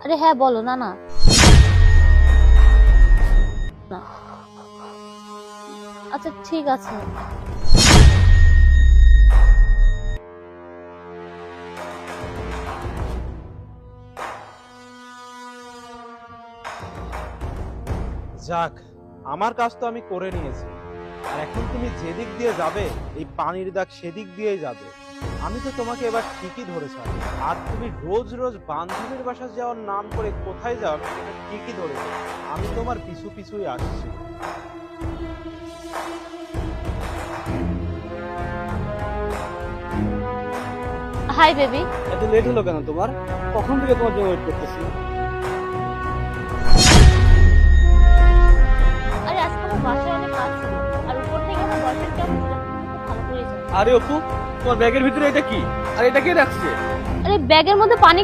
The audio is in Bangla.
আরে হ্যাঁ বলো। না না না, আচ্ছা ঠিক আছে। যাক, আমার কাজ তো আমি করে নিয়েছি। আর এখন তুমি যেদিক দিয়ে যাবে এই পানির দাগ সেদিক দিয়েই যাবে। আমি তো তোমাকে এবার ঠিকই ধরেছি। আর তুমি রোজ রোজ বান্ধবীর বাসা যাওয়ার নাম করে কোথায় যাবে এটা ঠিকই ধরেছো। আমি তোমার পিছু পিছুই আসছি। Hi baby. এত লেট হলো কেন তোমার? কখন থেকে তোমার জন্য ওয়েট করতেছি। আরে আজকে আমার বাসায় অনেক কাজ ছিল, আর উপর থেকে আমার বয়ফ্রেন্ডকে আমি ভালো করে জানি। আরে অপু, তোমার ব্যাগের ভিতরে এটা কি? আর এটা কে রাখছে? আরে ব্যাগের মধ্যে পানি